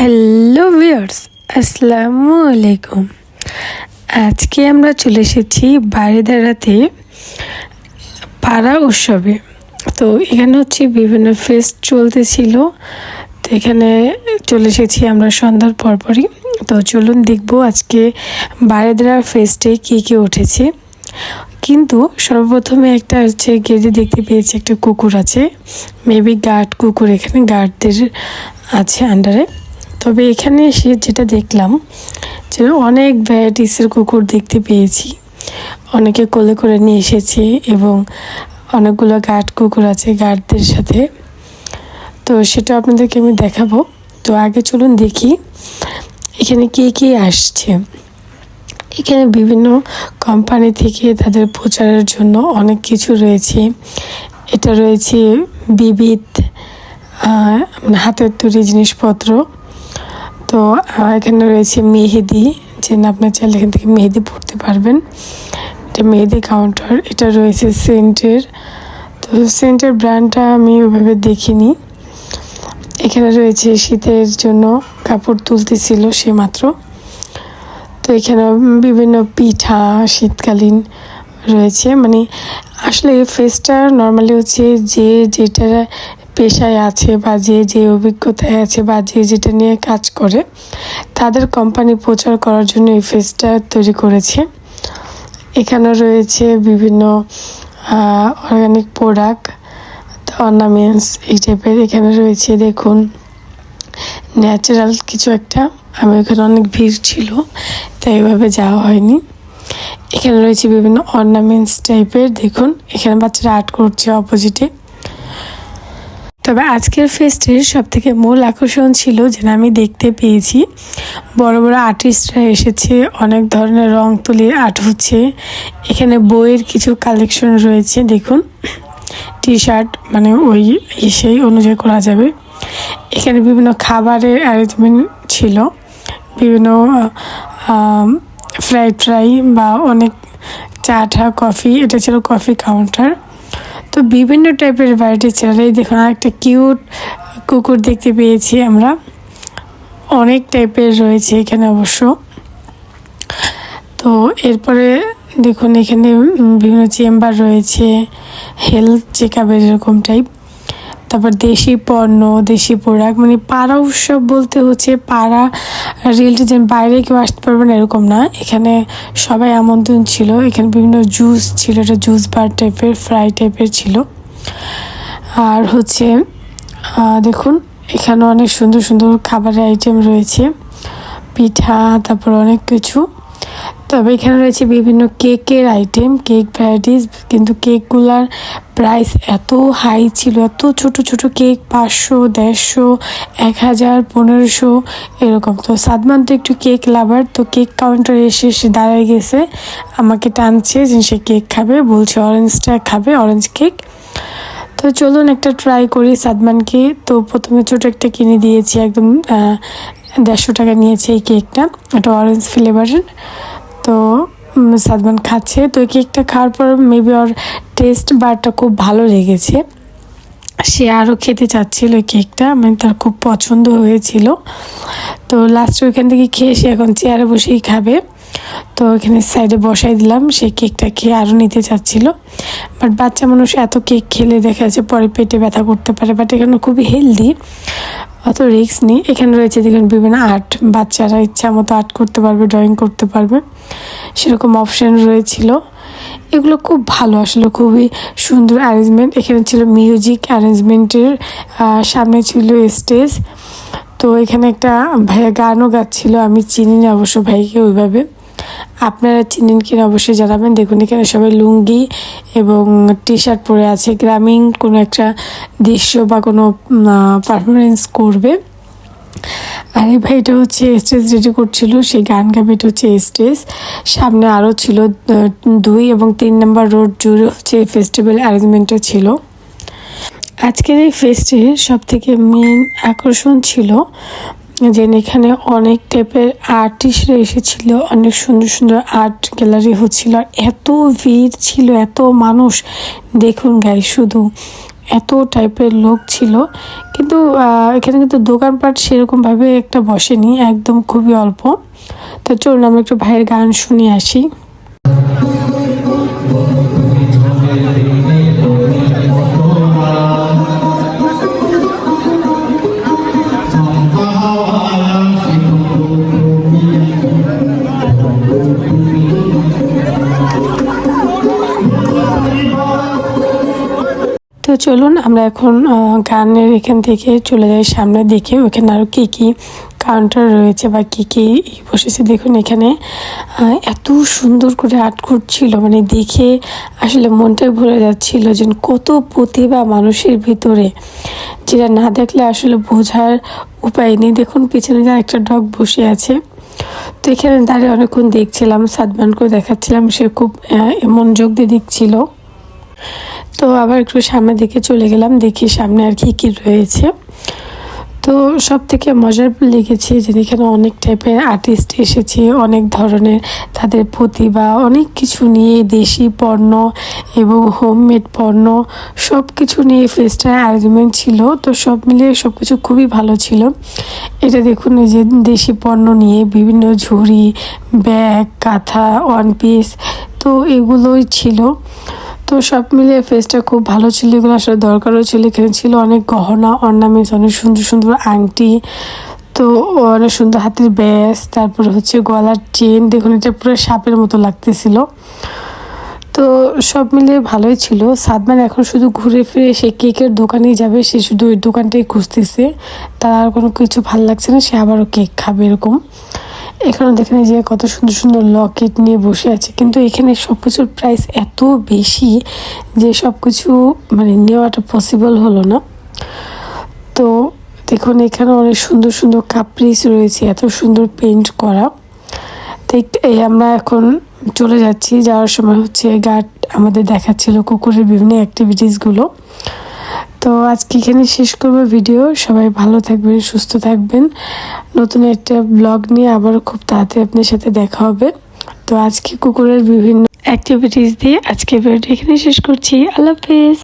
Hello viewers, আসসালামু আলাইকুম। আজকে আমরা চলে এসেছি বারিধারাতে পাড়া উৎসবে। তো এখানে হচ্ছে বিভিন্ন ফেস্ট চলতেছিল। তো এখানে চলে এসেছি আমরা সন্ধ্যার পরপরই। তো চলুন দেখবো আজকে বারিধারা ফেস্টে কী কী উঠেছে। কিন্তু সর্বপ্রথমে একটা হচ্ছে গেটে দেখতে পেয়েছি একটা কুকুর আছে, মেবি গার্ড কুকুর, এখানে গার্ডদের আছে আন্ডারে। তবে এখানে এসে যেটা দেখলাম যে অনেক ভ্যারাইটিসের কুকুর দেখতে পেয়েছি, অনেকে কোলে করে নিয়ে এসেছে এবং অনেকগুলো গার্ড কুকুর আছে গার্ডদের সাথে। তো সেটা আপনাদেরকে আমি দেখাবো। তো আগে চলুন দেখি এখানে কে কে আসছে। এখানে বিভিন্ন কোম্পানি থেকে তাদের প্রচারের জন্য অনেক কিছু রয়েছে। এটা রয়েছে বিবিধ হাতের তৈরি জিনিসপত্র। তো এখানে রয়েছে মেহেদি, যে আপনার চাইলে এখান থেকে মেহেদি পড়তে পারবেন। এটা মেহেদি কাউন্টার। এটা রয়েছে সেন্টের। তো সেন্টের ব্র্যান্ডটা আমি ওইভাবে দেখিনি। এখানে রয়েছে শীতের জন্য কাপড় তুলতেছিল সে মাত্র। তো এখানে বিভিন্ন পিঠা শীতকালীন রয়েছে। মানে আসলে এই ফেস্টটা নর্মালি হচ্ছে যে যেটা পেশায় আছে বা যে অভিজ্ঞতায় আছে বা যেটা নিয়ে কাজ করে তাদের কোম্পানি প্রচার করার জন্য এই ফেস্টটা তৈরি করেছে। এখানে রয়েছে বিভিন্ন অর্গানিক প্রোডাক্ট, অর্নামেন্টস এই টাইপের। এখানে রয়েছে দেখুন ন্যাচারাল কিছু একটা। আমি ওখানে অনেক ভিড় ছিল তাই এভাবে যাওয়া হয়নি। এখানে রয়েছে বিভিন্ন অর্নামেন্টস টাইপের। দেখুন এখানে বাচ্চারা আর্ট করছে অপোজিটে। তবে আজকের ফেস্টের সবথেকে মূল আকর্ষণ ছিল যেটা আমি দেখতে পেয়েছি, বড় বড় আর্টিস্টরা এসেছে, অনেক ধরনের রং তুলির আর্ট হচ্ছে। এখানে বইয়ের কিছু কালেকশন রয়েছে। দেখুন টি শার্ট, মানে ওই সেই অনুযায়ী করা যাবে। এখানে বিভিন্ন খাবারের অ্যারেঞ্জমেন্ট ছিল, বিভিন্ন ফ্রাই বা অনেক চা কফি। এটা ছিল কফি কাউন্টার। তো বিভিন্ন টাইপের ভ্যারাইটি ছিল। এই দেখুন আরেকটা কিউট কুকুর দেখতে পেয়েছি আমরা। অনেক টাইপের রয়েছে এখানে অবশ্য। তো এরপরে দেখুন এখানে বিভিন্ন চেম্বার রয়েছে, হেলথ চেক আপের এরকম টাইপ। তারপর দেশি পণ্য, দেশি প্রোডাক্ট। মানে পাড়া উৎসব বলতে হচ্ছে পাড়া রিলেটিভ, যেন বাইরে কেউ আসতে পারবে না এরকম না, এখানে সবাই আমন্ত্রণ ছিল। এখানে বিভিন্ন জুস ছিল, এটা জুস বার টাইপের, ফ্রাই টাইপের ছিল। আর হচ্ছে দেখুন এখানে অনেক সুন্দর সুন্দর খাবারের আইটেম রয়েছে, পিঠা, তারপর অনেক কিছু। তবে এখানে রয়েছে বিভিন্ন কেকের আইটেম, কেক ভ্যারাইটিস। কিন্তু কেকগুলার প্রাইস এত হাই ছিল, এত ছোট ছোট কেক, 500, 150, 1000, 1500 এরকম। তো সাদমান তো একটু কেক লাভার, তো কেক কাউন্টারে এসে দাঁড়ায় গেছে, আমাকে টানছে যে সে কেক খাবে, বলছে অরেঞ্জটা খাবে, অরেঞ্জ কেক। তো চলুন একটা ট্রাই করি সাদমানকে। তো প্রথমে ছোটো একটা কিনে দিয়েছি, একদম 150 টাকা নিয়েছে এই কেকটা, এটা অরেঞ্জ ফ্লেভারের। তো সাদমান খাচ্ছে। তো এই কেকটা খাওয়ার পর মেবি ওর টেস্ট বারটা খুব ভালো লেগেছে, সে আরও খেতে চাচ্ছিল এই কেকটা, মানে তার খুব পছন্দ হয়েছিল। তো লাস্টে ওইখান থেকে খেয়ে সে এখন চেয়ারে বসেই খাবে। তো এখানে সাইডে বসাই দিলাম, সে কেকটা খেয়ে আরও নিতে চাচ্ছিল। বাট বাচ্চা মানুষ এত কেক খেলে দেখা যাচ্ছে পরে পেটে ব্যথা করতে পারে, বাট এখানে খুবই হেলদি, অত রিস্ক নেই। এখানে রয়েছে দেখুন বিভিন্ন আর্ট, বাচ্চারা ইচ্ছা মতো আর্ট করতে পারবে, ড্রয়িং করতে পারবে, সেরকম অপশান রয়েছিল। এগুলো খুব ভালো, আসলে খুবই সুন্দর অ্যারেঞ্জমেন্ট। এখানে ছিল মিউজিক অ্যারেঞ্জমেন্টের, সামনে ছিল স্টেজ। তো এখানে একটা ভাইয়া গানও গাচ্ছিল, আমি চিনি না অবশ্য ভাইকে ওইভাবে, আপনারা চিনেন কিনা অবশ্যই জানাবেন। দেখুন এখানে সবাই লুঙ্গি এবং টি শার্ট পরে আছে, গ্রামীণ কোনো একটা দৃশ্য বা কোনো পারফরমেন্স করবে। আর এই ভাইটা হচ্ছে স্টেজ রেডি করছিল, সেই গান গাবে, এটা হচ্ছে স্টেজ। সামনে আরও ছিল 2 এবং 3 নম্বর রোড জুড়ে হচ্ছে ফেস্টিভ্যাল অ্যারেঞ্জমেন্টটা ছিল। আজকের এই ফেস্টের সবথেকে মেন আকর্ষণ ছিল যে এখানে অনেক টাইপের আর্টিস্টরা এসেছিল, অনেক সুন্দর সুন্দর আর্ট গ্যালারি হচ্ছিল। আর এত ভিড় ছিল, এত মানুষ, দেখুন গাই শুধু এত টাইপের লোক ছিল, কিন্তু এখানে কিন্তু দোকানপাট সেরকমভাবে একটা বসেনি, একদম খুবই অল্প। তো চলুন আমরা একটু ভাইয়ের গান শুনে আসি। তো চলুন আমরা এখন গানের এখান থেকে চলে যাই সামনের দিকে। ওখানে আরও কী কী কাউন্টার রয়েছে বা কী কী বসেছে দেখুন। এখানে এত সুন্দর করে আর্ট করছিল, মানে দেখে আসলে মনটাই ভরে যাচ্ছিল যে কত প্রতিভা মানুষের ভিতরে, যেটা না দেখলে আসলে বোঝার উপায় নেই। দেখুন পিছনে যা একটা ডগ বসে আছে। তো এখানে দাঁড়িয়ে অনেকক্ষণ দেখছিলাম, সাদমানকেও দেখাচ্ছিলাম, সে খুব মনোযোগ দিয়ে দেখছিল। তো আবার একটু সামনের দিকে চলে গেলাম, দেখি সামনে আর কি রয়েছে। তো সব থেকে মজার লেগেছে যে এখানে অনেক টাইপের আর্টিস্ট এসেছে, অনেক ধরনের তাদের প্রতিভা, অনেক কিছু নিয়ে, দেশি পণ্য এবং হোমমেড পণ্য সব কিছু নিয়ে ফেস্টার অ্যারেঞ্জমেন্ট ছিল। তো সব মিলিয়ে সব কিছু খুবই ভালো ছিল। এটা দেখুন এই যে দেশি পণ্য নিয়ে বিভিন্ন ঝুড়ি, ব্যাগ, কাঁথা, ওয়ান পিস, তো এগুলোই ছিল। তো সব মিলিয়ে ফেসটা খুব ভালো ছিল, এগুলো আসলে দরকারও ছিল। এখানে ছিল অনেক গহনা, অর্নামেন্টস, অনেক সুন্দর সুন্দর আংটি, তো অনেক সুন্দর হাতের ব্যাস, তারপর হচ্ছে গলার চেন, দেখুন এটা পুরো সাপের মতো লাগতেছিল। তো সব মিলিয়ে ভালোই ছিল। সাদমান এখন শুধু ঘুরে ফিরে সে কেকের দোকানেই যাবে, সে শুধু ওই দোকানটাই খুঁজতেছে, তার আর কোনো কিছু ভালো লাগছে না, সে আবারও কেক খাবে এরকম। এখানে দেখেন যে কত সুন্দর সুন্দর লকেট নিয়ে বসে আছে, কিন্তু এখানে সব কিছুর প্রাইস এত বেশি যে সব কিছু মানে নেওয়াটা পসিবল হলো না। তো দেখুন এখানে অনেক সুন্দর সুন্দর কাপ্রিস রয়েছে, এত সুন্দর পেইন্ট করা। তো এই আমরা এখন চলে যাচ্ছি, যাওয়ার সময় হচ্ছে গার্ড আমাদের দেখাচ্ছিল কুকুরের বিভিন্ন অ্যাক্টিভিটিসগুলো। তো আজকে এখানে শেষ করবো ভিডিও। সবাই ভালো থাকবেন, সুস্থ থাকবেন। নতুন একটা ব্লগ নিয়ে আবার খুব তাড়াতাড়ি আপনার সাথে দেখা হবে। তো আজকে কুকুরের বিভিন্ন অ্যাক্টিভিটিস দিয়ে আজকে ভিডিওটা এখানে শেষ করছি। আল্লাহ হাফেজ।